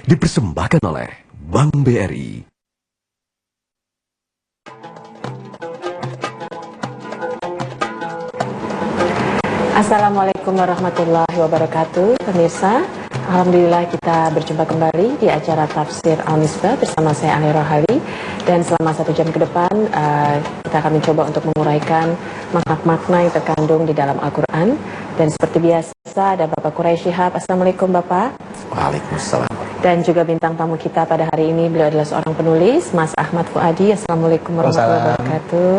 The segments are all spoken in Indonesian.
Dipersembahkan oleh Bank BRI. Assalamualaikum warahmatullahi wabarakatuh, pemirsa. Alhamdulillah kita berjumpa kembali di acara Tafsir Al-Misbah bersama saya Ali Rohali. Dan selama 1 jam ke depan kita akan mencoba untuk menguraikan makna-makna yang terkandung di dalam Al-Quran. Dan seperti biasa ada Bapak Quraisy Shihab. Assalamualaikum Bapak. Waalaikumsalam. Dan juga bintang tamu kita pada hari ini, beliau adalah seorang penulis, Mas Ahmad Fuadi. Assalamualaikum warahmatullahi wabarakatuh.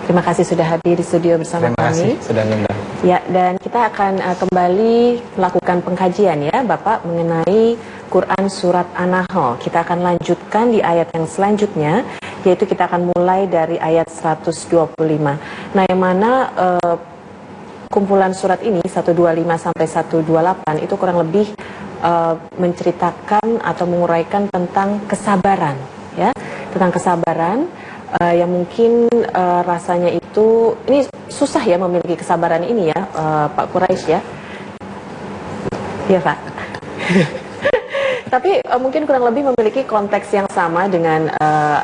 Terima kasih sudah hadir di studio bersama kami. Terima kasih sudah ngundang. Ya, dan kita akan kembali melakukan pengkajian ya Bapak mengenai Quran Surat An-Nahl. Kita akan lanjutkan di ayat yang selanjutnya, yaitu kita akan mulai dari ayat 125. Nah, yang mana kumpulan surat ini 125 sampai 128 itu kurang lebih menceritakan atau menguraikan tentang kesabaran ya, tentang kesabaran yang mungkin rasanya itu ini susah ya memiliki kesabaran ini ya, Pak Quraisy ya. Iya Pak. Tapi mungkin kurang lebih memiliki konteks yang sama dengan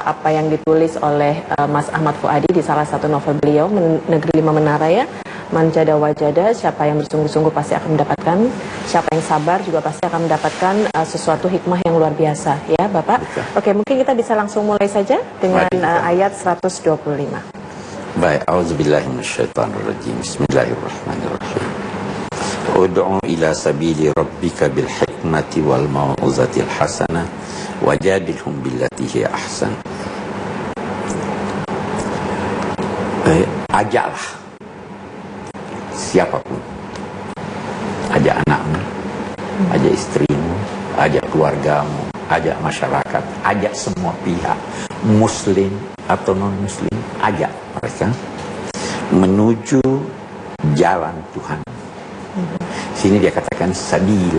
apa yang ditulis oleh Mas Ahmad Fuadi di salah satu novel beliau, Negeri Lima Menara ya. Manjada wajada, siapa yang bersungguh-sungguh pasti akan mendapatkan, siapa yang sabar juga pasti akan mendapatkan sesuatu hikmah yang luar biasa ya Bapak. Oke, mungkin kita bisa langsung mulai saja dengan ayat 125. Baik, auzubillahi minasyaitonirrajim. Bismillahirrahmanirrahim. Ud'u ila sabili rabbika bil hikmati wal mau'izatil hasanah wajadilhum billati hiya ahsan. Ajaklah siapapun, ajak anakmu, ajak istrimu, ajak keluargamu, ajak masyarakat, ajak semua pihak, muslim atau non-muslim, ajak mereka menuju jalan Tuhan. Sini dia katakan sabil.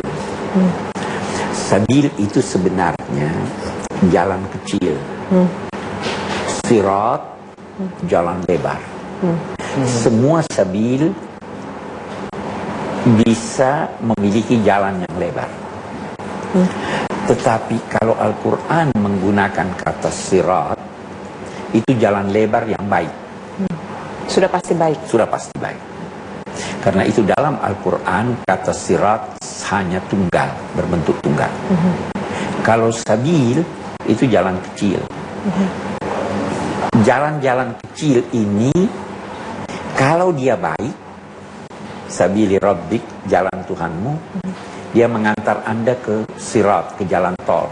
Sabil itu sebenarnya jalan kecil. Sirat, jalan lebar. Semua sabil bisa memiliki jalan yang lebar. Tetapi kalau Al-Quran menggunakan kata sirat, itu jalan lebar yang baik. Sudah pasti baik. Sudah pasti baik. Karena itu dalam Al-Quran kata sirat hanya tunggal, berbentuk tunggal. Kalau sabil itu jalan kecil. Jalan-jalan kecil ini kalau dia baik, sabili rabbik, jalan Tuhanmu, dia mengantar Anda ke sirat, ke jalan tol.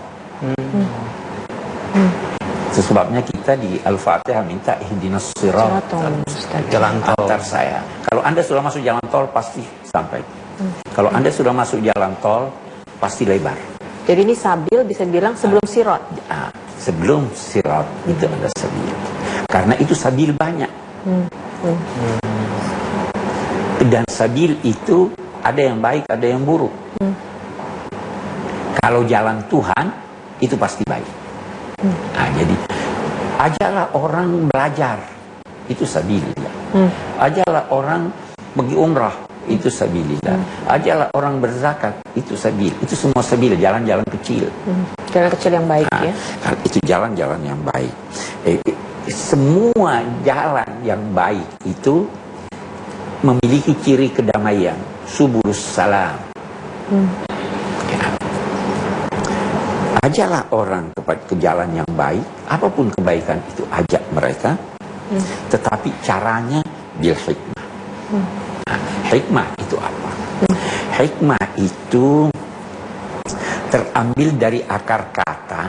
Sebabnya kita di Al-Fatihah minta ihdinas sirat, jalan tol antar saya. Kalau Anda sudah masuk jalan tol pasti sampai. Kalau Anda sudah masuk jalan tol pasti lebar. Jadi ini sabil bisa dibilang sebelum sirat. Sebelum sirat itu ada sabil. Karena itu sabil banyak. Dan sabil itu ada yang baik, ada yang buruk. Kalau jalan Tuhan itu pasti baik. Jadi ajaklah orang belajar, itu sabilillah. Ajaklah orang pergi umrah, itu sabilillah. Ajaklah orang berzakat, itu sabil. Itu semua sabil, jalan-jalan kecil. Jalan kecil yang baik ya. Itu jalan-jalan yang baik. Semua jalan yang baik itu memiliki ciri kedamaian, subulus salam. Ajaklah orang ke jalan yang baik, apapun kebaikan itu ajak mereka, tetapi caranya bil hikmah. Hikmah itu apa? Hikmah itu terambil dari akar kata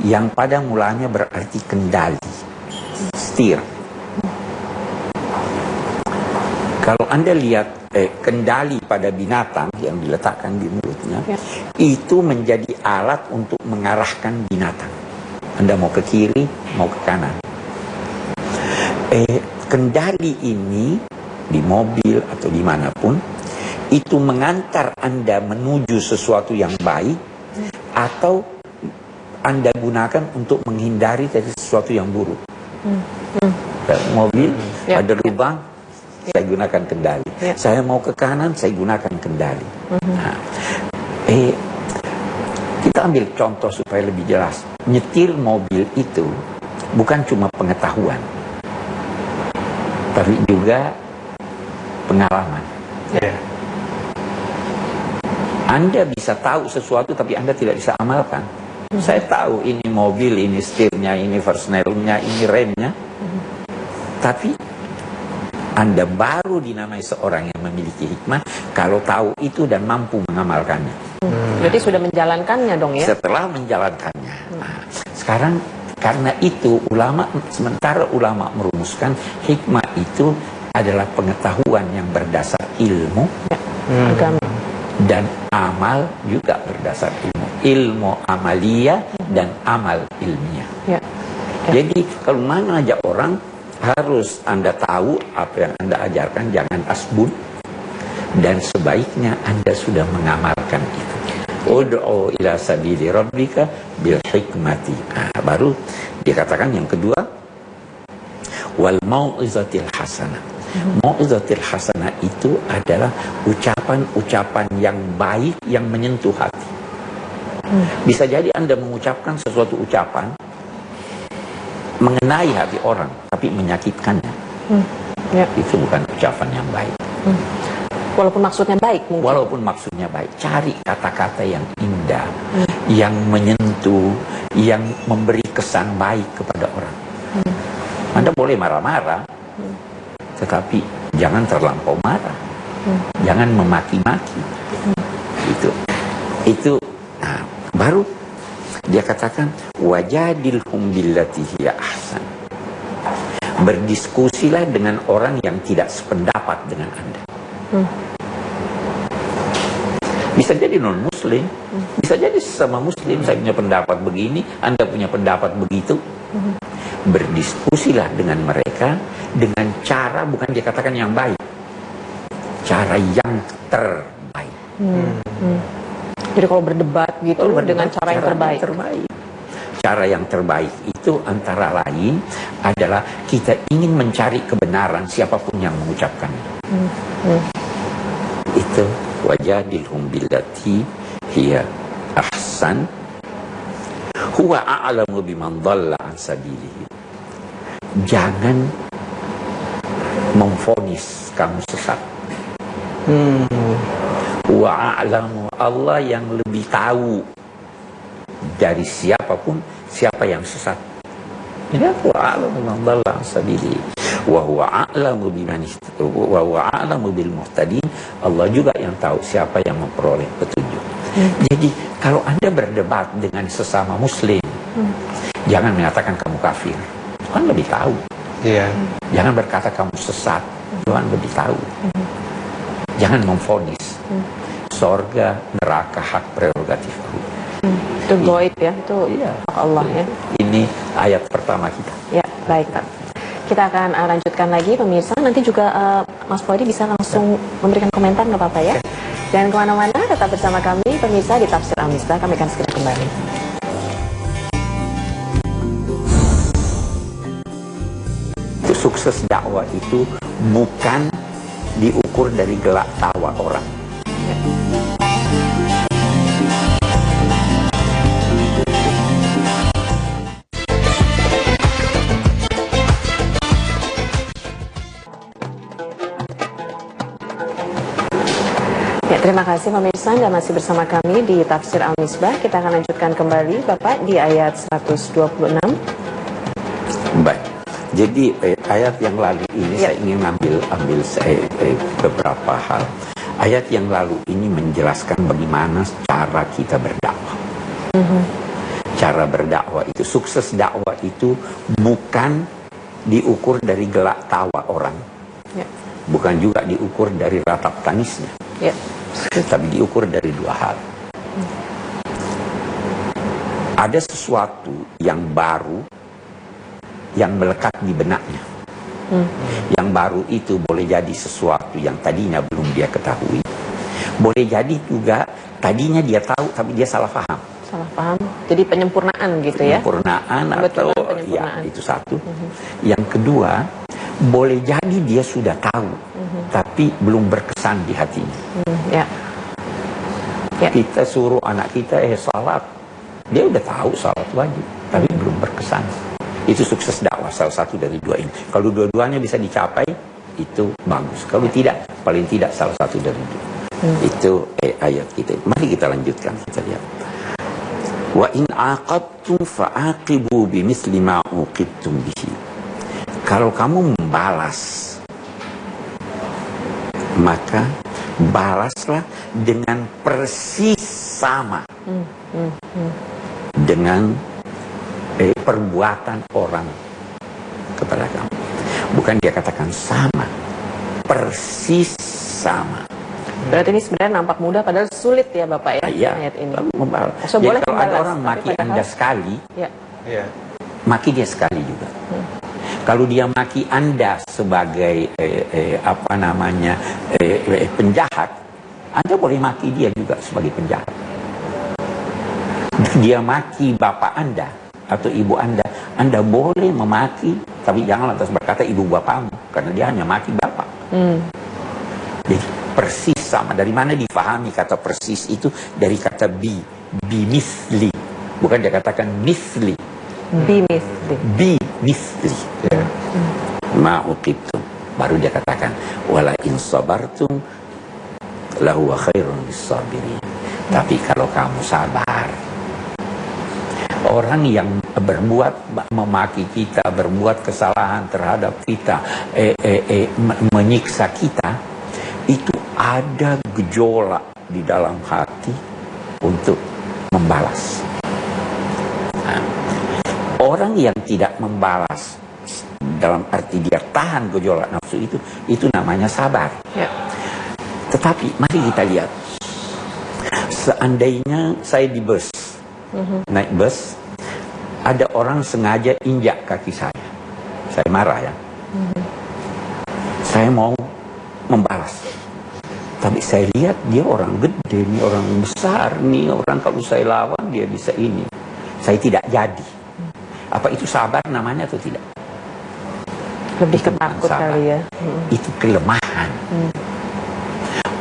yang pada mulanya berarti kendali, setir. Kalau Anda lihat kendali pada binatang yang diletakkan di mulutnya, itu menjadi alat untuk mengarahkan binatang. Anda mau ke kiri, mau ke kanan. Kendali ini di mobil atau dimanapun, itu mengantar Anda menuju sesuatu yang baik, atau Anda gunakan untuk menghindari dari sesuatu yang buruk. Mobil, ada lubang, saya gunakan kendali. Saya mau ke kanan, saya gunakan kendali. Kita Kita ambil contoh supaya lebih jelas. Nyetir mobil itu bukan cuma pengetahuan, tapi juga pengalaman. Ya. Anda bisa tahu sesuatu tapi Anda tidak bisa amalkan. Saya tahu ini mobil, ini setirnya, ini versnelnya, ini remnya. Tapi Anda baru dinamai seorang yang memiliki hikmah kalau tahu itu dan mampu mengamalkannya. Berarti sudah menjalankannya dong ya? Setelah menjalankannya. Nah, sekarang karena itu sementara ulama merumuskan hikmah itu adalah pengetahuan yang berdasar ilmu, Agama. dan amal juga berdasar ilmu. Ilmu amaliyah dan amal ilmiah. Ya. Jadi kalau mana aja orang harus Anda tahu apa yang Anda ajarkan, jangan asbun, dan sebaiknya Anda sudah mengamalkan itu. Ud'u ila sabili rabbika bil hikmati. Nah, baru dikatakan yang kedua, wal mau'izatil hasanah. Mau'izatil hasanah itu adalah ucapan-ucapan yang baik yang menyentuh hati. Bisa jadi Anda mengucapkan sesuatu ucapan mengenai hati orang, tapi menyakitkannya. Ya. Itu bukan ucapan yang baik. Walaupun maksudnya baik mungkin. Walaupun maksudnya baik, cari kata-kata yang indah, yang menyentuh, yang memberi kesan baik kepada orang. Anda boleh marah-marah, tetapi jangan terlampau marah. Jangan memaki-maki. Itu. Nah, baru dia katakan wajadilhum billati hiya ahsan. Berdiskusilah dengan orang yang tidak sependapat dengan Anda. Bisa jadi non muslim, bisa jadi sesama muslim. Saya punya pendapat begini, Anda punya pendapat begitu. Berdiskusilah dengan mereka dengan cara, bukan dikatakan yang baik, cara yang terbaik. Jadi kalau berdebat gitu dengan cara yang terbaik. Cara yang terbaik itu antara lain adalah kita ingin mencari kebenaran siapapun yang mengucapkannya. Itu wajadilhum billati hiya ahsan huwa a'lamu biman dhalla an sabilihi. Jangan memvonis kamu sesat. Huwa a'lamu, Allah yang lebih tahu dari siapapun siapa yang sesat. Ini huwa a'lamu biman dhalla an sabilihi. Wa huwa a'lamu bil muhtadin. Allah juga yang tahu siapa yang memperoleh petunjuk. Jadi kalau Anda berdebat dengan sesama muslim, jangan mengatakan kamu kafir. Tuhan lebih tahu. Jangan berkata kamu sesat. Tuhan lebih tahu. Jangan memvonis. Sorga, neraka, hak prerogatif Allah. Itu goib ya, itu hak Allah ya. Ini ayat pertama kita. Ya, baik Pak. Kita akan lanjutkan lagi pemirsa. Nanti juga Mas Fuadi bisa langsung memberikan komentar, nggak apa-apa ya. Jangan kemana-mana, tetap bersama kami pemirsa di Tafsir Al-Misbah. Kami akan segera kembali. Sukses dakwah itu bukan diukur dari gelak tawa orang. Terima kasih pemirsa, Anda masih bersama kami di Tafsir Al-Misbah. Kita akan lanjutkan kembali Bapak di ayat 126. Baik. Jadi ayat yang lalu ini saya ingin ambil beberapa hal. Ayat yang lalu ini menjelaskan bagaimana cara kita berdakwah. Cara berdakwah itu, sukses dakwah itu bukan diukur dari gelak tawa orang. Bukan juga diukur dari ratap tangisnya. Tapi diukur dari dua hal. Ada sesuatu yang baru yang melekat di benaknya. Yang baru itu boleh jadi sesuatu yang tadinya belum dia ketahui. Boleh jadi juga tadinya dia tahu tapi dia salah paham. Salah paham. Jadi penyempurnaan gitu ya. Penyempurnaan atau penyempurnaan. Ya, itu satu. Yang kedua, boleh jadi dia sudah tahu tapi belum berkesan di hatinya. Ya. Kita suruh anak kita salat, Dia udah tahu salat wajib, tapi belum berkesan. Itu sukses dakwah, salah satu dari dua ini. Kalau dua-duanya bisa dicapai, itu bagus. Kalau tidak, paling tidak salah satu dari dua. Itu ayat kita. Mari kita lanjutkan, kita lihat. Wa in aqabtum fa'aqibu bimithli ma uqibtum bihi. Kalau kamu membalas, maka balaslah dengan persis sama dengan perbuatan orang kepada kamu. Bukan dia katakan sama, persis sama. Berarti ini sebenarnya nampak mudah padahal sulit ya Bapak ya, Iya, ayat ini. Jadi Boleh kalau ada membalas, orang tapi maki padahal- Anda sekali, Ya. maki dia sekali juga. Kalau dia maki Anda sebagai penjahat, Anda boleh maki dia juga sebagai penjahat. Dia maki bapak Anda atau ibu Anda boleh memaki, tapi jangan lantas berkata ibu bapakmu, karena dia hanya maki bapak. Jadi persis sama. Dari mana difahami kata persis itu? Dari kata bimisli. Bukan dia katakan misli. Bimisli. Ma'uqibtum. Baru dia katakan wala in sabartum lahuwa khairun lis-sabirin. Tapi kalau kamu sabar, orang yang memaki kita, berbuat kesalahan terhadap kita, menyiksa kita, itu ada gejolak di dalam hati untuk membalas. Nah, orang yang tidak membalas dalam arti dia tahan gejolak nafsu itu namanya sabar. Ya. Tetapi mari kita lihat, seandainya saya di bus, naik bus, ada orang sengaja injak kaki saya marah ya. Saya mau membalas, tapi saya lihat dia orang gede, nih orang besar, nih orang kalau saya lawan dia bisa ini, saya tidak jadi. Apa itu sabar namanya atau tidak? Lebih ketakut kali ya. Itu kelemahan.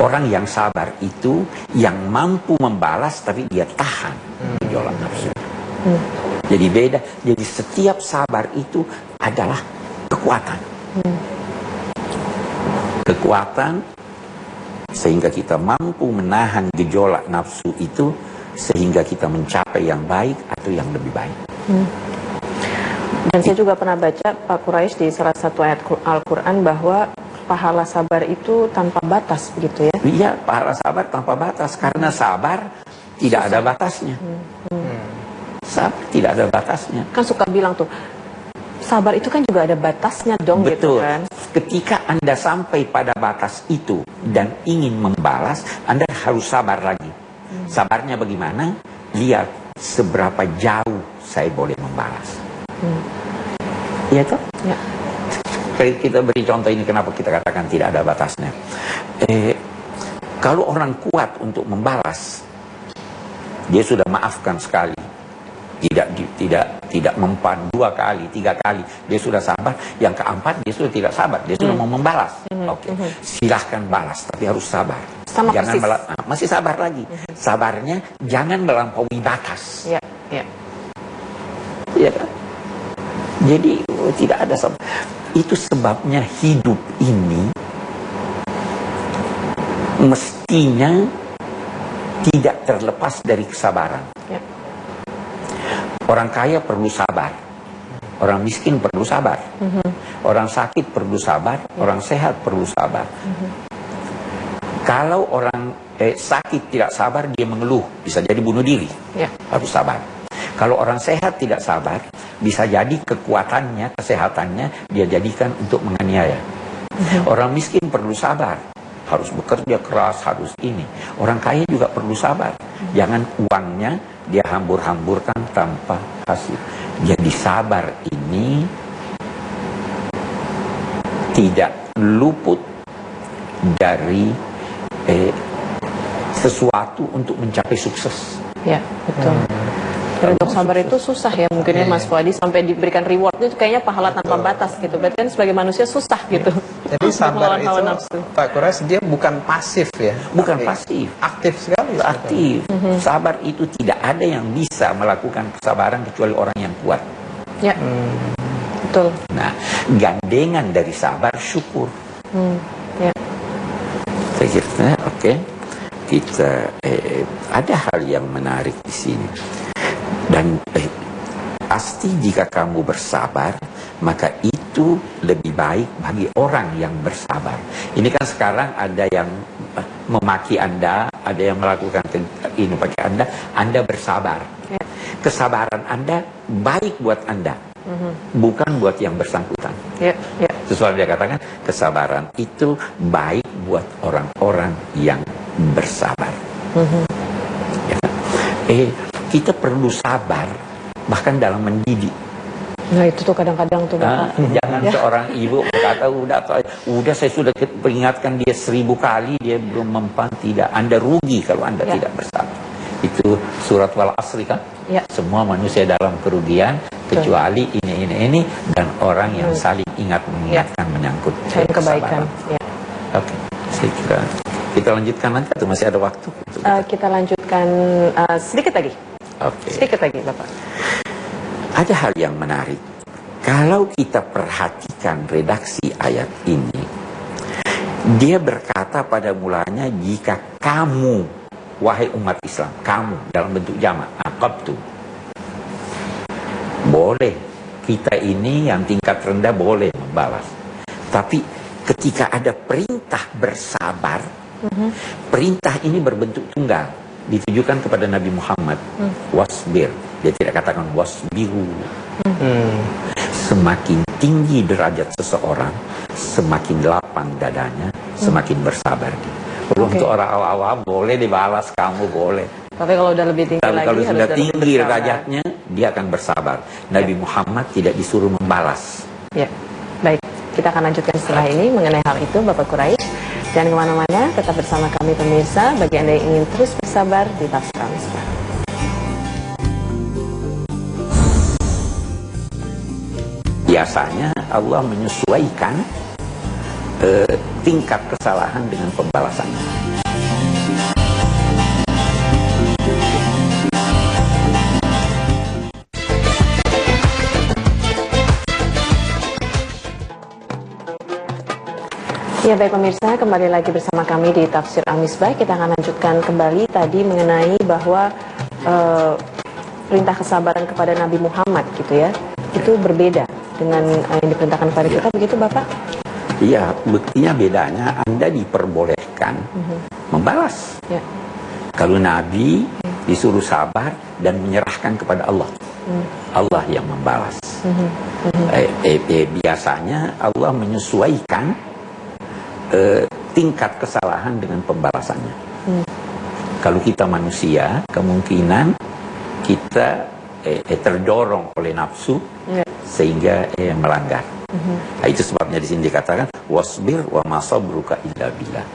Orang yang sabar itu yang mampu membalas tapi dia tahan gejolak nafsu. Jadi beda. Jadi setiap sabar itu adalah kekuatan. Kekuatan sehingga kita mampu menahan gejolak nafsu itu sehingga kita mencapai yang baik atau yang lebih baik. Dan saya juga pernah baca Pak Quraisy di salah satu ayat Al-Quran bahwa pahala sabar itu tanpa batas begitu ya? Iya, pahala sabar tanpa batas karena sabar tidak ada batasnya. Sabar tidak ada batasnya. Kan suka bilang tuh, sabar itu kan juga ada batasnya dong. Betul. Gitu kan? Ketika Anda sampai pada batas itu dan ingin membalas, Anda harus sabar lagi. Sabarnya bagaimana? Lihat seberapa jauh saya boleh membalas. Iya toh? Ya. Kita beri contoh ini kenapa kita katakan tidak ada batasnya. Kalau orang kuat untuk membalas, dia sudah maafkan sekali, tidak mempan 2 kali, 3 kali, dia sudah sabar. Yang keempat dia sudah tidak sabar, dia sudah mau membalas. Oke, silahkan balas, tapi harus sabar. Sama Jangan persis. masih sabar lagi. Sabarnya jangan melampaui batas. Ya, ya. Iya kan? Jadi tidak ada sabar. Itu sebabnya hidup ini mestinya tidak terlepas dari kesabaran. Ya. Orang kaya perlu sabar, orang miskin perlu sabar, orang sakit perlu sabar, orang sehat perlu sabar. Kalau orang sakit tidak sabar, dia mengeluh, bisa jadi bunuh diri. Ya. Harus sabar. Kalau orang sehat tidak sabar, bisa jadi kekuatannya, kesehatannya dia jadikan untuk menganiaya. Orang miskin perlu sabar, harus bekerja keras, harus ini. Orang kaya juga perlu sabar. Jangan uangnya dia hambur-hamburkan tanpa hasil. Jadi sabar ini tidak luput dari sesuatu untuk mencapai sukses. Ya, betul. Dan untuk sabar itu susah ya mungkin ya Mas Fuadi, sampai diberikan rewardnya itu kayaknya pahala tanpa batas gitu. Berarti kan sebagai manusia susah gitu. Jadi sabar melawan hawa itu, nafsu. Pak Kures, dia bukan pasif ya? Bukan Tapi pasif. aktif sekali. Aktif. Sabar itu tidak ada yang bisa melakukan kesabaran kecuali orang yang kuat. Ya, betul. Nah, gandengan dari sabar syukur. Ya. Saya kira, oke, kita ada hal yang menarik di sini. Dan pasti jika kamu bersabar, maka itu lebih baik bagi orang yang bersabar. Ini kan sekarang ada yang memaki Anda, ada yang melakukan ini bagi Anda bersabar. Ya. Kesabaran Anda baik buat Anda, bukan buat yang bersangkutan. Ya, ya. Sesuai dia katakan, kesabaran itu baik buat orang-orang yang bersabar. Ya. Kita perlu sabar bahkan dalam mendidik. Nah itu tuh kadang-kadang tuh Bapak. Jangan seorang ibu berkata, udah saya sudah peringatkan dia 1000 kali, dia belum mempan. Tidak, Anda rugi kalau Anda tidak bersabar. Itu surat Wal Asri kan? Ya. Semua manusia dalam kerugian kecuali ini dan orang yang saling ingat mengingatkan menyangkut Dan kebaikan. Ya. Oke, saya kira kita lanjutkan nanti atau masih ada waktu? Kita lanjutkan sedikit lagi. Oke. Sedikit lagi Bapak. Ada hal yang menarik. Kalau kita perhatikan redaksi ayat ini, dia berkata pada mulanya, jika kamu, wahai umat Islam, kamu dalam bentuk jamak, aqabtu. Boleh, kita ini yang tingkat rendah boleh membalas. Tapi ketika ada perintah bersabar, perintah ini berbentuk tunggal, ditujukan kepada Nabi Muhammad. Wasbir. Dia tidak katakan wasbiru. Semakin tinggi derajat seseorang, semakin lapang dadanya, semakin bersabar. Untuk orang awam boleh dibalas, kamu boleh. Tapi kalau udah lebih tinggi lagi, Kalau harus sudah lebih tinggi bersabar. derajatnya, dia akan bersabar. Nabi Muhammad tidak disuruh membalas. Ya, baik. Kita akan lanjutkan setelah ini mengenai hal itu, Bapak Quraisy. Jangan kemana-mana, tetap bersama kami pemirsa. Bagi Anda yang ingin terus bersabar di Tafsir Al-Misbah. Biasanya Allah menyesuaikan tingkat kesalahan dengan pembalasannya. Ya baik pemirsa, kembali lagi bersama kami di Tafsir Al-Misbah. Kita akan lanjutkan kembali tadi mengenai bahwa perintah kesabaran kepada Nabi Muhammad gitu ya, itu berbeda dengan yang diperintahkan kepada kita, begitu Bapak? Iya, buktinya bedanya Anda diperbolehkan membalas. Ya. Kalau Nabi disuruh sabar dan menyerahkan kepada Allah. Allah yang membalas. Biasanya Allah menyesuaikan tingkat kesalahan dengan pembalasannya. Kalau kita manusia, kemungkinan kita terdorong oleh nafsu sehingga melanggar. Nah, itu sebabnya di sini dikatakan wasbir wa ma sabruka illa billah.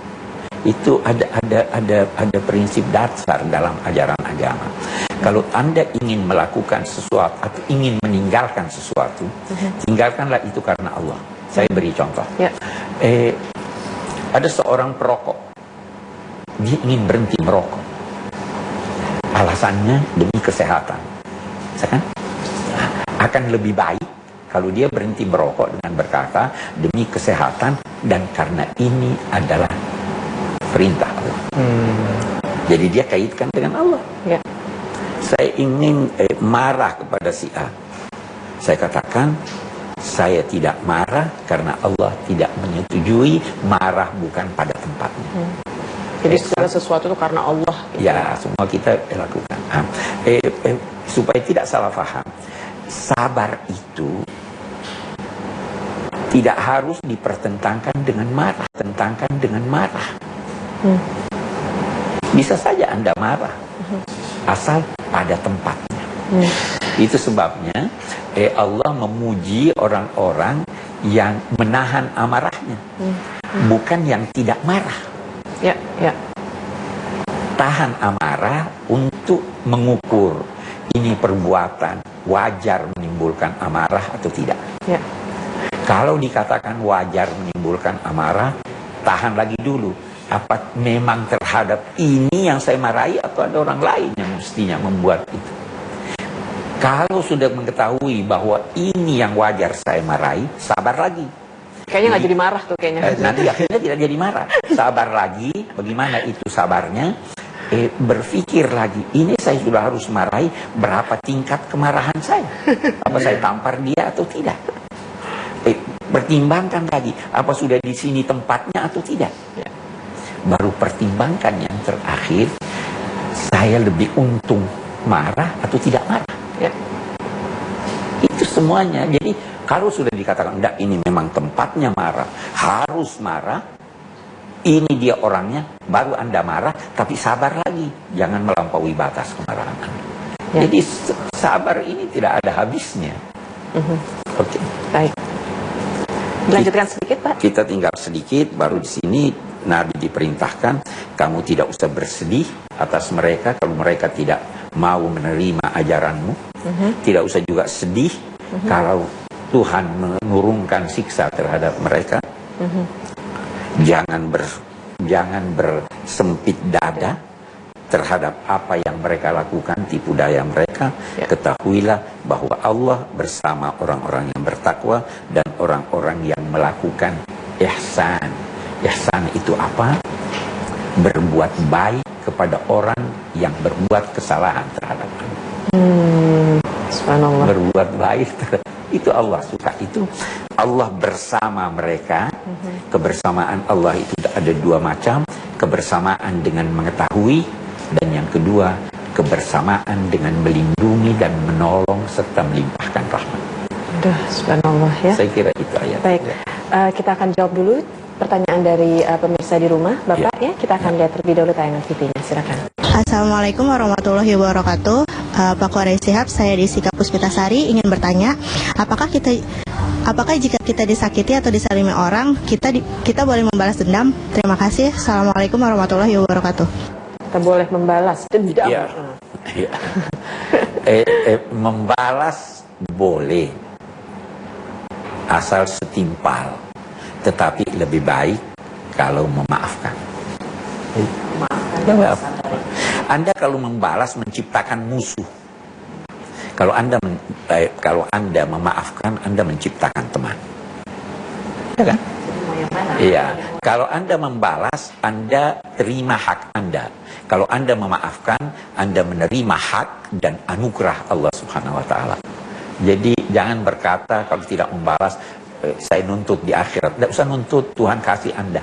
Itu ada prinsip dasar dalam ajaran agama. Kalau Anda ingin melakukan sesuatu atau ingin meninggalkan sesuatu, tinggalkanlah itu karena Allah. Saya beri contoh. Ya. Ada seorang perokok, dia ingin berhenti merokok. Alasannya demi kesehatan. Kan? Akan lebih baik kalau dia berhenti merokok dengan berkata demi kesehatan dan karena ini adalah perintah Allah. Jadi dia kaitkan dengan Allah. Ya. Saya ingin marah kepada si A. Saya katakan saya tidak marah karena Allah tidak menyetujui, marah bukan pada tempatnya. Jadi segala sesuatu itu karena Allah. Gitu. Ya, semua kita lakukan. Supaya tidak salah paham, sabar itu tidak harus dipertentangkan dengan marah. Tentangkan dengan marah. Bisa saja Anda marah, asal pada tempatnya. Itu sebabnya Allah memuji orang-orang yang menahan amarahnya, bukan yang tidak marah. Ya, ya. Tahan amarah untuk mengukur ini perbuatan wajar menimbulkan amarah atau tidak. Ya. Kalau dikatakan wajar menimbulkan menimbulkan amarah, tahan lagi dulu. Apa memang terhadap ini yang saya marahi atau ada orang lain yang mestinya membuat itu? Kalau sudah mengetahui bahwa ini yang wajar saya marahi, sabar lagi. Kayaknya nggak jadi marah tuh kayaknya. Nanti akhirnya tidak jadi marah. Sabar lagi, bagaimana itu sabarnya? Berpikir lagi, ini saya sudah harus marahi, berapa tingkat kemarahan saya? Apa saya tampar dia atau tidak? Pertimbangkan lagi, apa sudah di sini tempatnya atau tidak? Baru pertimbangkan yang terakhir, saya lebih untung marah atau tidak marah. Ya. Itu semuanya. Jadi kalau sudah dikatakan enggak, ini memang tempatnya marah, harus marah, ini dia orangnya, baru Anda marah, tapi sabar lagi, jangan melampaui batas kemarahan Anda. Ya. Jadi sabar ini tidak ada habisnya. Oke. Baik. Lanjutkan sedikit, Pak. Kita tinggal sedikit, baru di sini Nabi diperintahkan, kamu tidak usah bersedih atas mereka kalau mereka tidak mau menerima ajaranmu. Tidak usah juga sedih kalau Tuhan menurunkan siksa terhadap mereka. Jangan bersempit dada terhadap apa yang mereka lakukan, tipu daya mereka. Ketahuilah bahwa Allah bersama orang-orang yang bertakwa dan orang-orang yang melakukan ihsan. Ihsan itu apa? Berbuat baik kepada orang yang berbuat kesalahan terhadap Allah. Subhanallah. Berbuat baik, itu Allah suka. Itu Allah bersama mereka. Kebersamaan Allah itu ada dua macam. Kebersamaan dengan mengetahui, dan yang kedua kebersamaan dengan melindungi dan menolong serta melimpahkan rahmat. Aduh, subhanallah ya. Saya kira itu ayat. Baik, kita akan jawab dulu pertanyaan dari pemirsa di rumah, Bapak ya. Kita akan lihat terlebih dahulu tayangan VT-nya. Silakan. Assalamualaikum warahmatullahi wabarakatuh. Pak Quraish Shihab, saya Desika Puspitasari ingin bertanya, apakah jika kita disakiti atau disalimi orang, kita boleh membalas dendam? Terima kasih. Assalamualaikum warahmatullahi wabarakatuh. Kita boleh membalas dendam. Ya. Membalas boleh, asal setimpal, tetapi lebih baik kalau memaafkan. Anda kalau membalas menciptakan musuh. Kalau Anda memaafkan, Anda menciptakan teman. Ya kan? Iya. Kalau Anda membalas, Anda terima hak Anda. Kalau Anda memaafkan, Anda menerima hak dan anugerah Allah Subhanahu wa taala. Jadi jangan berkata kalau tidak membalas, saya nuntut di akhirat. Tidak usah nuntut, Tuhan kasih Anda.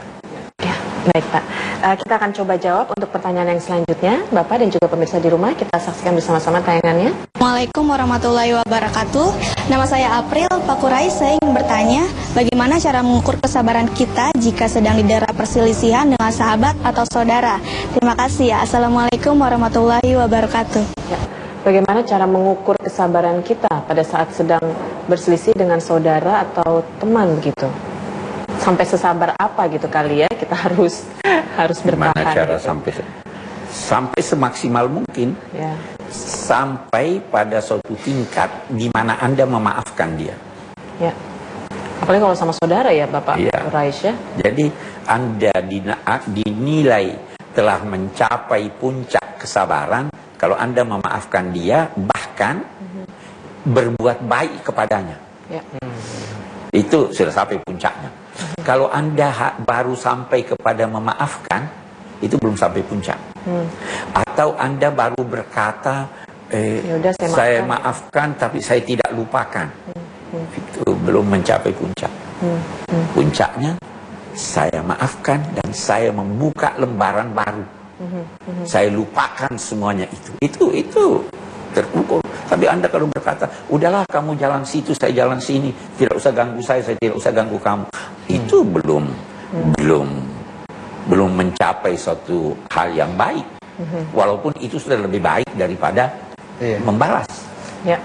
Ya, baik Pak. Kita akan coba jawab untuk pertanyaan yang selanjutnya. Bapak dan juga pemirsa di rumah, kita saksikan bersama-sama tayangannya. Assalamualaikum warahmatullahi wabarakatuh. Nama saya April. Pak Quraish, saya ingin bertanya, bagaimana cara mengukur kesabaran kita jika sedang didera perselisihan dengan sahabat atau saudara? Terima kasih ya. Assalamualaikum warahmatullahi wabarakatuh. Ya. Bagaimana cara mengukur kesabaran kita pada saat sedang berselisih dengan saudara atau teman begitu? Sampai sesabar apa gitu kali ya, kita harus bertahan. Gimana cara gitu. sampai semaksimal mungkin, ya. Sampai pada suatu tingkat di mana Anda memaafkan dia. Ya. Apalagi kalau sama saudara ya Bapak Quraish ya. Jadi Anda dinilai telah mencapai puncak kesabaran kalau Anda memaafkan dia, bahkan berbuat baik kepadanya. Ya. Itu sudah sampai puncaknya. Kalau Anda baru sampai kepada memaafkan, itu belum sampai puncak. Atau Anda baru berkata, Yaudah, saya maafkan tapi saya tidak lupakan. Itu belum mencapai puncak. Puncaknya, saya maafkan dan saya membuka lembaran baru. Saya lupakan semuanya itu. Itu terukur. Tapi Anda kalau berkata, udahlah kamu jalan situ, saya jalan sini, tidak usah ganggu saya tidak usah ganggu kamu. Itu belum mencapai suatu hal yang baik. Walaupun itu sudah lebih baik daripada membalas. Ya.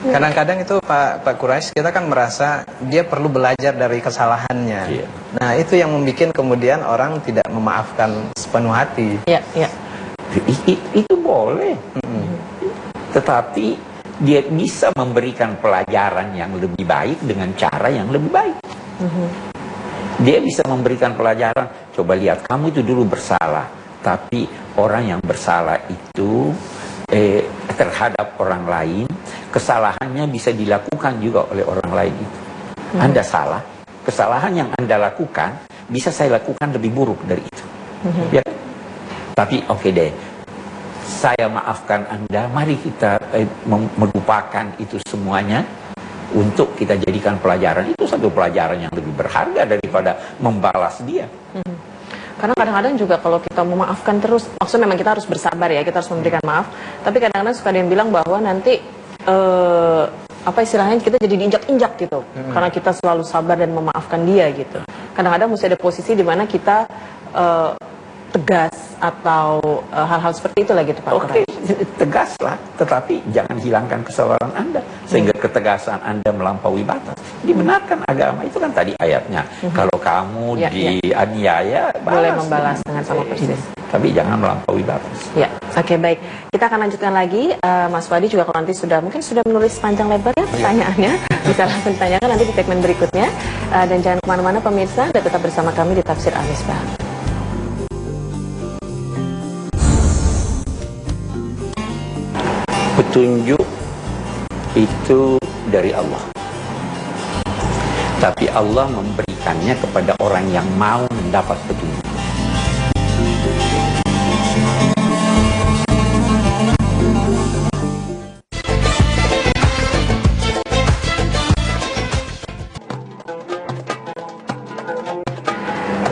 Kadang-kadang itu Pak Quraish, kita kan merasa dia perlu belajar dari kesalahannya. Nah, itu yang membuat kemudian orang tidak memaafkan sepenuh hati. Ya. Itu boleh. Tetapi dia bisa memberikan pelajaran yang lebih baik dengan cara yang lebih baik. Dia bisa memberikan pelajaran, coba lihat kamu itu dulu bersalah, tapi orang yang bersalah itu terhadap orang lain, kesalahannya bisa dilakukan juga oleh orang lain itu. Anda salah, kesalahan yang Anda lakukan bisa saya lakukan lebih buruk dari itu. Ya. Tapi oke deh, saya maafkan Anda, mari kita melupakan itu semuanya untuk kita jadikan pelajaran. Itu satu pelajaran yang lebih berharga daripada membalas dia. Karena kadang-kadang juga kalau kita memaafkan terus, maksudnya memang kita harus bersabar ya, kita harus memberikan maaf. Tapi kadang-kadang suka ada yang bilang bahwa nanti apa istilahnya kita jadi diinjak-injak gitu, karena kita selalu sabar dan memaafkan dia gitu. Kadang-kadang mesti ada posisi di mana kita tegas atau hal-hal seperti itulah gitu Pak. Oke, tegaslah, tetapi jangan hilangkan kesabaran Anda sehingga ketegasan Anda melampaui batas. Dibenarkan agama itu kan tadi ayatnya. Kalau kamu dianiaya, boleh membalas dengan sama persis. Tapi jangan melampaui batas. Ya, oke baik. Kita akan lanjutkan lagi. Mas Fuadi juga kalau nanti mungkin sudah menulis panjang lebar ya pertanyaannya, bisa langsung ditanyakan nanti di segmen berikutnya. Dan jangan kemana-mana pemirsa, dan tetap bersama kami di Tafsir Al-Misbah. Petunjuk itu dari Allah, tapi Allah memberikannya kepada orang yang mau mendapat petunjuk.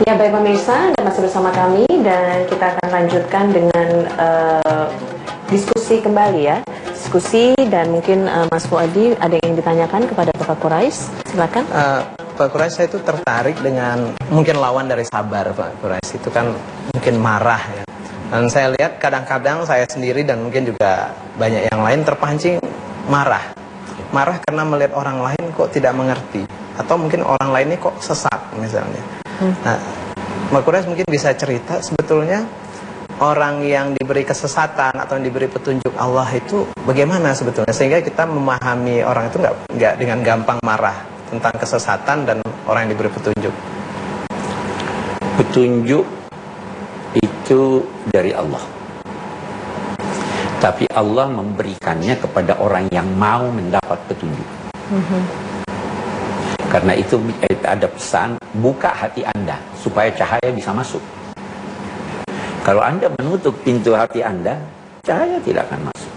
Ya baik pemirsa, Anda masih bersama kami dan kita akan lanjutkan dengan diskusi kembali ya. Diskusi dan mungkin Mas Fuadi ada yang ditanyakan kepada Bapak Quraisy, silakan. Pak Quraisy, saya itu tertarik dengan mungkin lawan dari sabar. Pak Quraisy itu kan mungkin marah ya. Dan saya lihat kadang-kadang saya sendiri dan mungkin juga banyak yang lain terpancing marah. Marah karena melihat orang lain kok tidak mengerti, atau mungkin orang lainnya kok sesat misalnya. Nah, Pak Quraisy mungkin bisa cerita sebetulnya orang yang diberi kesesatan atau yang diberi petunjuk Allah itu bagaimana sebetulnya, sehingga kita memahami orang itu nggak dengan gampang marah tentang kesesatan dan orang yang diberi petunjuk. Petunjuk itu dari Allah, tapi Allah memberikannya kepada orang yang mau mendapat petunjuk. Karena itu ada pesan, buka hati Anda supaya cahaya bisa masuk. Kalau Anda menutup pintu hati Anda, cahaya tidak akan masuk.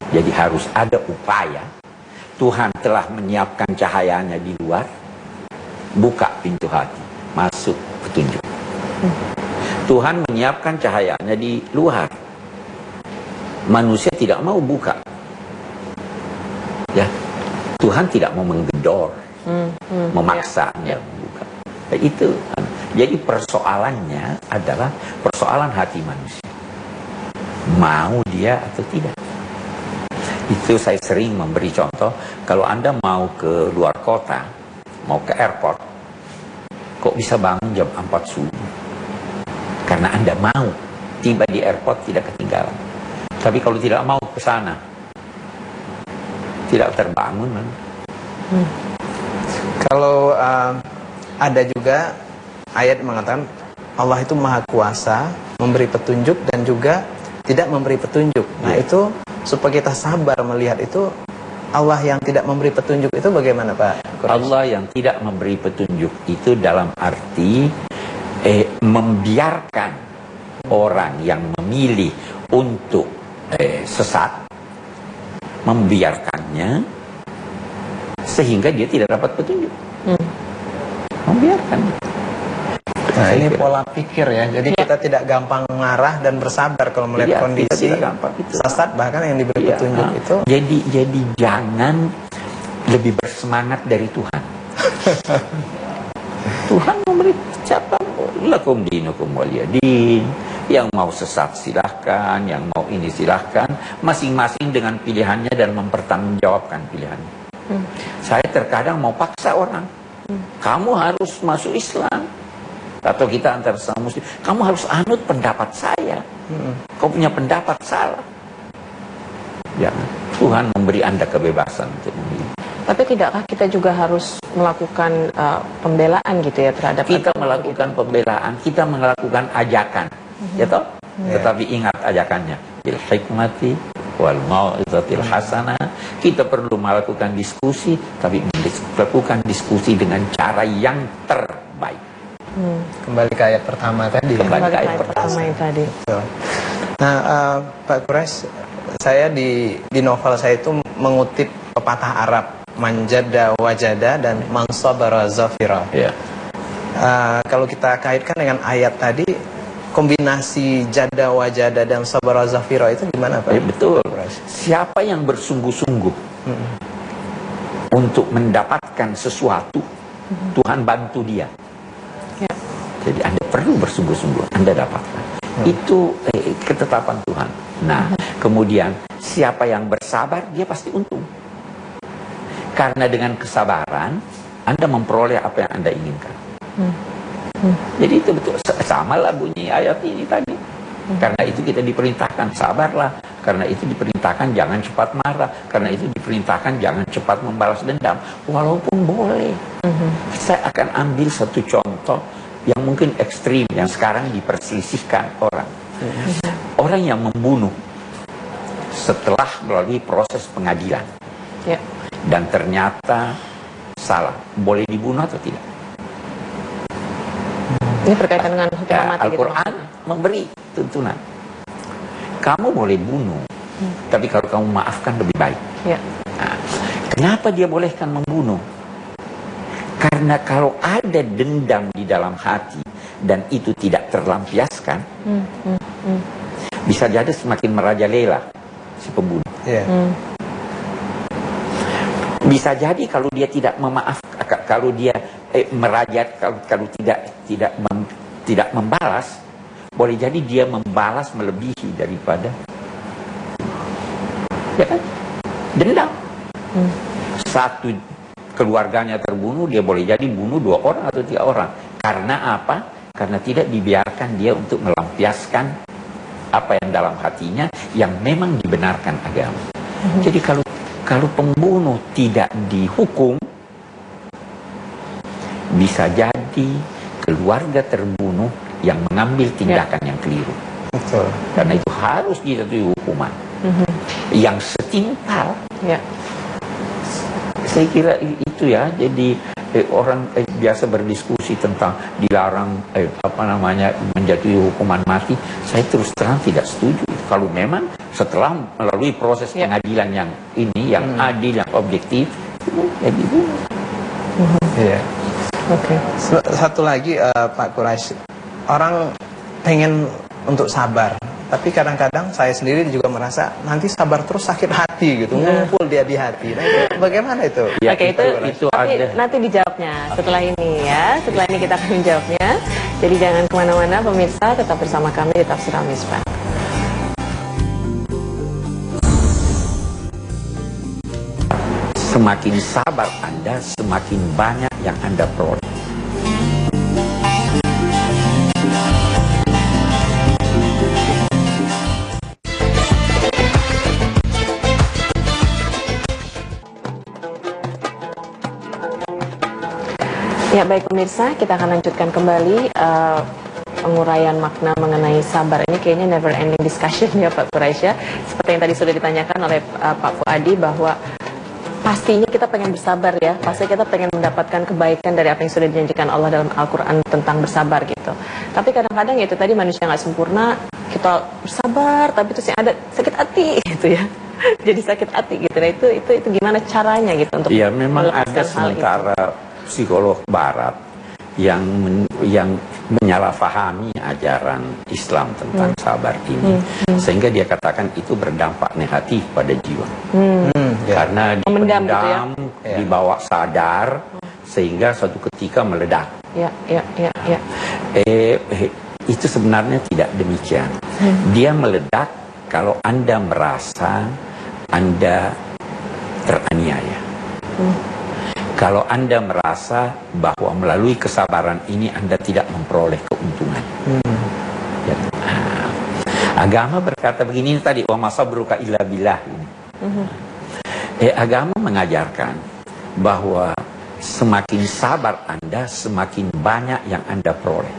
Jadi harus ada upaya. Tuhan telah menyiapkan cahayanya di luar, buka pintu hati, masuk petunjuk. Tuhan menyiapkan cahayanya di luar, manusia tidak mau buka. Ya, Tuhan tidak mau menggedor, memaksa Anda buka. Itu. Jadi persoalannya adalah persoalan hati manusia. Mau dia atau tidak. Itu saya sering memberi contoh. Kalau Anda mau ke luar kota, mau ke airport, kok bisa bangun jam 4 subuh? Karena Anda mau tiba di airport tidak ketinggalan. Tapi kalau tidak mau ke sana, tidak terbangun. Kalau ada juga ayat mengatakan Allah itu maha kuasa, memberi petunjuk dan juga tidak memberi petunjuk. Nah itu supaya kita sabar melihat itu, Allah yang tidak memberi petunjuk itu bagaimana Pak Quraisy? Allah yang tidak memberi petunjuk itu dalam arti membiarkan orang yang memilih untuk sesat, membiarkannya sehingga dia tidak dapat petunjuk. Membiarkan. Nah, ini pola pikir ya. Jadi kita tidak gampang marah dan bersabar kalau melihat kondisi sesat, bahkan yang diberi petunjuk itu. Jadi jangan lebih bersemangat dari Tuhan. Tuhan memberi siapa lakum dinukum waliyadin. Yang mau sesat silahkan, yang mau ini silahkan, masing-masing dengan pilihannya dan mempertanggungjawabkan pilihannya. Saya terkadang mau paksa orang, kamu harus masuk Islam. Atau kita antar sama muslim, kamu harus anut pendapat saya. Kau punya pendapat salah. Ya, Tuhan memberi Anda kebebasan untuk memilih. Tapi tidakkah kita juga harus melakukan pembelaan gitu ya terhadap Kita agama melakukan pembelaan, kita melakukan ajakan, ya toh? Tetapi ingat ajakannya, bil hikmati wal mau'izatil hasanah. Kita perlu melakukan diskusi, tapi melakukan diskusi dengan cara yang terbaik. Kembali ke ayat pertama tadi. Kembali ke ayat pertama yang tadi. Betul. Nah, Pak Quraisy, saya di novel saya itu mengutip pepatah Arab, manjada wajada dan mansabara zafira. Ya. Kalau kita kaitkan dengan ayat tadi, kombinasi jada wajada dan sabara zafira itu gimana, Pak? Ya, betul. Pak Quraisy? Siapa yang bersungguh-sungguh untuk mendapatkan sesuatu, Tuhan bantu dia. Ya. Jadi Anda perlu bersungguh-sungguh, Anda dapatkan. Itu ketetapan Tuhan. Nah, kemudian siapa yang bersabar, dia pasti untung. Karena dengan kesabaran, Anda memperoleh apa yang Anda inginkan. Jadi itu betul, sama lah bunyi ayat ini tadi. Karena itu kita diperintahkan sabarlah. Karena itu diperintahkan jangan cepat marah. Karena itu diperintahkan jangan cepat membalas dendam. Walaupun boleh. Saya akan ambil satu contoh yang mungkin ekstrim, yang sekarang diperselisihkan orang. Orang yang membunuh setelah melalui proses pengadilan. Ya. Dan ternyata salah. Boleh dibunuh atau tidak? Ini berkaitan dengan hukuman mati gitu. Al-Quran memberi tuntunan. Kamu boleh bunuh, tapi kalau kamu maafkan lebih baik. Ya. Nah, kenapa dia bolehkan membunuh? Karena kalau ada dendam di dalam hati dan itu tidak terlampiaskan, bisa jadi semakin merajalela si pembunuh. Iya. Bisa jadi kalau dia tidak memaafkan, kalau dia merajat, kalau tidak membalas, boleh jadi dia membalas melebihi daripada, ya kan? Dendam. Satu keluarganya terbunuh, dia boleh jadi bunuh 2 orang atau 3 orang. Karena apa? Karena tidak dibiarkan dia untuk melampiaskan apa yang dalam hatinya yang memang dibenarkan agama. Jadi kalau pembunuh tidak dihukum, bisa jadi keluarga terbunuh yang mengambil tindakan yang keliru. Betul. Karena itu harus dijatuhi hukuman yang setimpal. Ya. Saya kira itu ya. Jadi orang biasa berdiskusi tentang dilarang menjatuhi hukuman mati. Saya terus terang tidak setuju. Kalau memang setelah melalui proses pengadilan yang ini, yang adil, yang objektif, ya dibunuh. Iya. Oke. Satu lagi, Pak Quraisy, orang pengen untuk sabar, tapi kadang-kadang saya sendiri juga merasa nanti sabar terus sakit hati gitu, ngumpul dia di hati. Nah, itu bagaimana itu? Ya, Oke, itu tapi ada. nanti dijawabnya setelah ini ya. Setelah ini kita akan menjawabnya. Jadi jangan kemana-mana pemirsa, tetap bersama kami di Tafsir Al-Misbah. Semakin sabar Anda, semakin banyak yang Anda peroleh. Ya baik pemirsa, kita akan lanjutkan kembali penguraian makna mengenai sabar. Ini kayaknya never ending discussion ya Pak Quraisy ya. Seperti yang tadi sudah ditanyakan oleh Pak Fuadi bahwa pastinya kita pengen bersabar ya. Pasti kita pengen mendapatkan kebaikan dari apa yang sudah dijanjikan Allah dalam Al-Quran tentang bersabar gitu. Tapi kadang-kadang ya itu tadi manusia nggak sempurna, kita bersabar tapi terus yang ada sakit hati gitu ya. Jadi sakit hati gitu. Nah itu gimana caranya gitu untuk Ya memang ada melepaskan hal itu? sementara psikolog barat yang menyalahfahami ajaran Islam tentang sabar ini, sehingga dia katakan itu berdampak negatif pada jiwa. Karena Memendam gitu ya? dipendam, dibawa sadar, sehingga suatu ketika meledak. Ya. Itu sebenarnya tidak demikian. Dia meledak kalau Anda merasa Anda teraniaya. Kalau Anda merasa bahwa melalui kesabaran ini Anda tidak memperoleh keuntungan. Ya. Agama berkata begini tadi, wa masabruka illa billah ini. Agama mengajarkan bahwa semakin sabar Anda, semakin banyak yang Anda peroleh.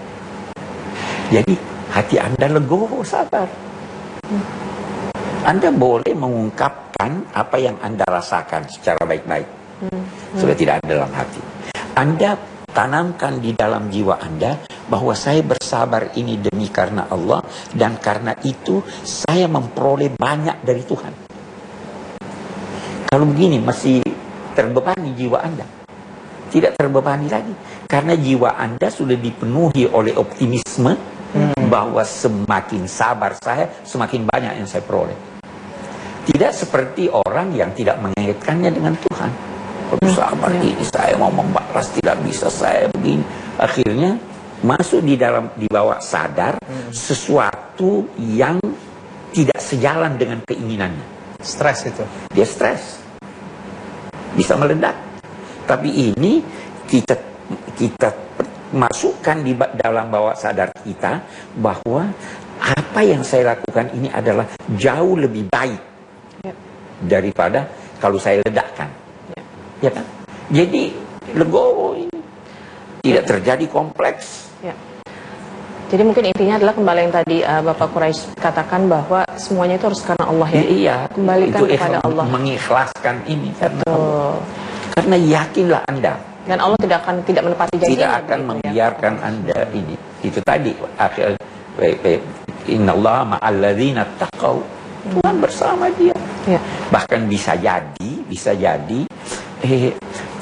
Jadi hati Anda legowo, sabar. Anda boleh mengungkapkan apa yang Anda rasakan secara baik-baik. Sudah tidak ada dalam hati. Anda tanamkan di dalam jiwa Anda bahwa saya bersabar ini demi karena Allah, dan karena itu saya memperoleh banyak dari Tuhan. Kalau begini masih terbebani jiwa Anda. Tidak terbebani lagi. Karena jiwa Anda sudah dipenuhi oleh optimisme bahwa semakin sabar saya, semakin banyak yang saya peroleh. Tidak seperti orang yang tidak mengaitkannya dengan Tuhan. Kalau sabar ini saya mau membalas, tidak bisa saya begini. Akhirnya masuk di bawah sadar sesuatu yang tidak sejalan dengan keinginannya. Stres itu. Dia stres. Bisa meledak. Tapi ini kita masukkan di dalam bawah sadar kita bahwa apa yang saya lakukan ini adalah jauh lebih baik daripada kalau saya ledakkan. Ya kan? Jadi legowo ini. Tidak terjadi kompleks. Ya. Jadi mungkin intinya adalah kembali yang tadi Bapak Quraisy katakan bahwa semuanya itu harus karena Allah ya. Iya. Kembalikan itu kepada Allah. Mengikhlaskan ini karena Allah. Karena yakinlah Anda. Dan Allah tidak menepati janjinya. Tidak akan membiarkan Anda ini. Itu tadi akhir innallaha ma'al ladzina taqaw. Tuhan bersama dia. Ya. Bahkan bisa jadi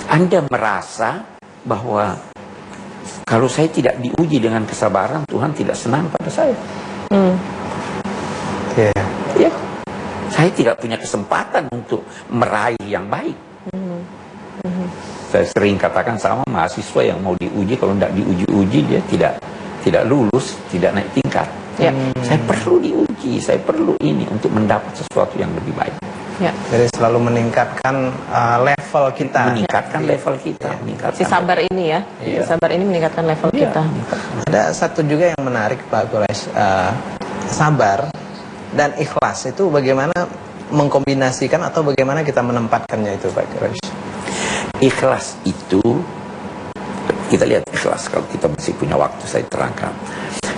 Anda merasa bahwa kalau saya tidak diuji dengan kesabaran, Tuhan tidak senang pada saya. Ya. Saya tidak punya kesempatan untuk meraih yang baik. Saya sering katakan sama mahasiswa yang mau diuji, kalau tidak diuji-uji dia tidak lulus, tidak naik tingkat. Ya. Saya perlu diuji, saya perlu ini untuk mendapat sesuatu yang lebih baik. Ya. Jadi selalu meningkatkan level kita. Meningkatkan level kita. Si sabar ini ya. Si sabar ini meningkatkan level kita. Ada satu juga yang menarik Pak Quraisy, sabar dan ikhlas itu bagaimana mengkombinasikan atau bagaimana kita menempatkannya itu Pak Quraisy? Ikhlas itu, kita lihat ikhlas kalau kita masih punya waktu saya terangkan.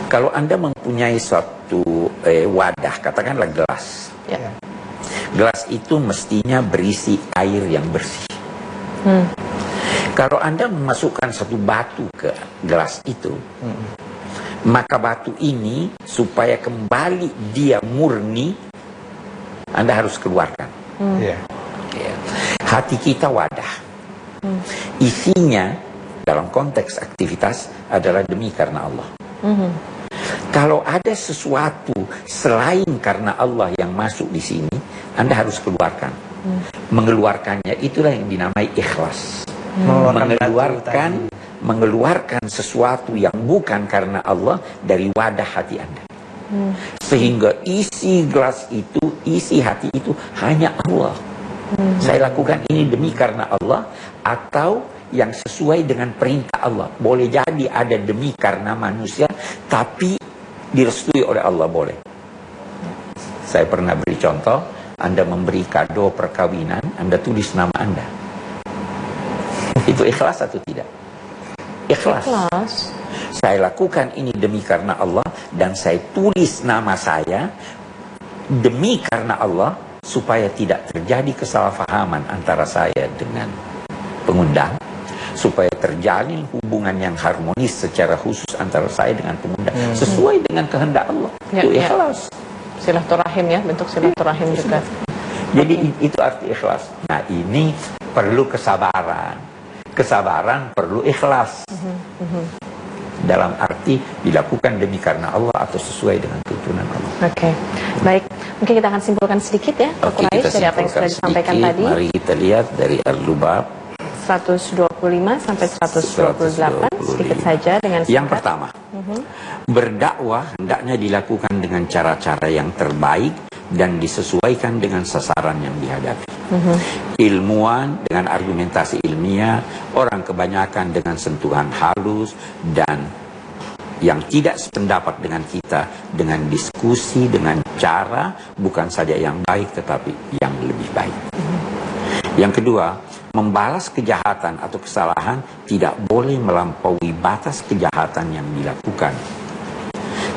Kalau Anda mempunyai suatu wadah, katakanlah gelas. Ya. Gelas itu mestinya berisi air yang bersih. Kalau Anda memasukkan satu batu ke gelas itu, maka batu ini supaya kembali dia murni, Anda harus keluarkan. Ya. Hati kita wadah. Isinya dalam konteks aktivitas adalah demi karena Allah. Kalau ada sesuatu selain karena Allah yang masuk di sini, Anda harus keluarkan. Mengeluarkannya itulah yang dinamai ikhlas. Mengeluarkan sesuatu yang bukan karena Allah dari wadah hati Anda. Sehingga isi gelas itu, isi hati itu hanya Allah. Saya lakukan ini demi karena Allah, atau yang sesuai dengan perintah Allah. Boleh jadi ada demi karena manusia, tapi direstui oleh Allah, boleh. Saya pernah beri contoh, Anda memberi kado perkawinan, Anda tulis nama Anda. Itu ikhlas atau tidak? Ikhlas. Saya lakukan ini demi karena Allah, dan saya tulis nama saya demi karena Allah, supaya tidak terjadi kesalahpahaman antara saya dengan pengundang, supaya terjalin hubungan yang harmonis secara khusus antara saya dengan pengundang, sesuai dengan kehendak Allah. Itu ikhlas. Silaturahim ya, bentuk silaturahim juga. Jadi itu arti ikhlas. Nah, ini perlu kesabaran. Kesabaran perlu ikhlas. Dalam arti dilakukan demi karena Allah atau sesuai dengan tuntunan Allah. Oke, baik. Mungkin kita akan simpulkan sedikit ya, Pak Quraisy, dari apa yang sudah disampaikan tadi. Mari kita lihat dari Al-Lubab 125 sampai 128, sedikit saja dengan singkat. Yang pertama, berdakwah hendaknya dilakukan dengan cara-cara yang terbaik dan disesuaikan dengan sasaran yang dihadapi. Ilmuwan dengan argumentasi ilmiah, orang kebanyakan dengan sentuhan halus, dan yang tidak sependapat dengan kita dengan diskusi, dengan cara bukan saja yang baik tetapi yang lebih baik. Yang kedua, membalas kejahatan atau kesalahan tidak boleh melampaui batas kejahatan yang dilakukan,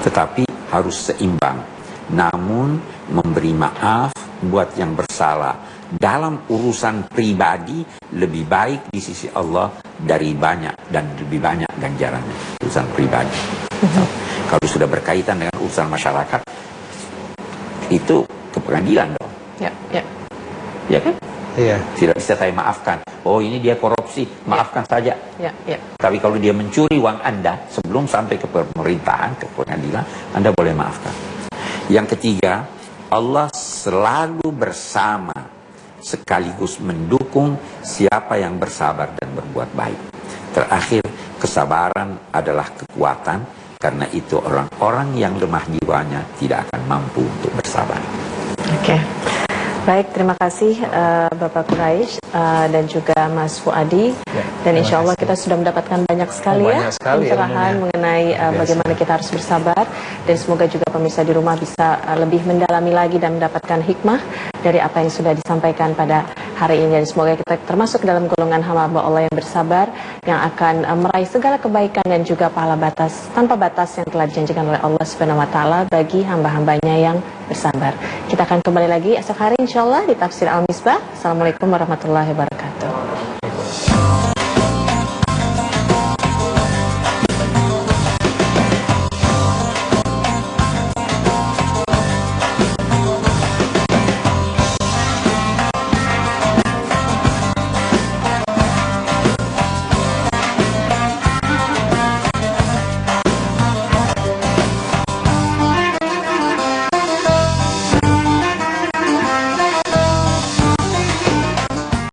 tetapi harus seimbang. Namun memberi maaf buat yang bersalah dalam urusan pribadi lebih baik di sisi Allah dari banyak dan lebih banyak ganjarannya urusan pribadi. Kalau sudah berkaitan dengan urusan masyarakat, itu ke pengadilan dong. Ya, ya. Ya kan? Iya. Tidak bisa saya maafkan. Oh, ini dia korupsi, maafkan saja. Ya, ya. Tapi kalau dia mencuri uang Anda sebelum sampai ke pemerintahan, ke pengadilan, Anda boleh maafkan. Yang ketiga, Allah selalu bersama sekaligus mendukung siapa yang bersabar dan berbuat baik. Terakhir, kesabaran adalah kekuatan, karena itu orang-orang yang lemah jiwanya tidak akan mampu untuk bersabar. Oke. Baik, terima kasih Bapak Quraisy dan juga Mas Fuadi. Dan insya Allah kita sudah mendapatkan banyak sekali pencerahan mengenai bagaimana kita harus bersabar. Dan semoga juga pemirsa di rumah bisa lebih mendalami lagi dan mendapatkan hikmah dari apa yang sudah disampaikan pada hari ini. Dan semoga kita termasuk dalam golongan hamba Allah yang bersabar, yang akan meraih segala kebaikan dan juga pahala tanpa batas yang telah dijanjikan oleh Allah Subhanahu wa taala bagi hamba-hambanya yang bersabar. Kita akan kembali lagi esok hari insyaallah di Tafsir Al-Misbah. Assalamualaikum warahmatullahi wabarakatuh.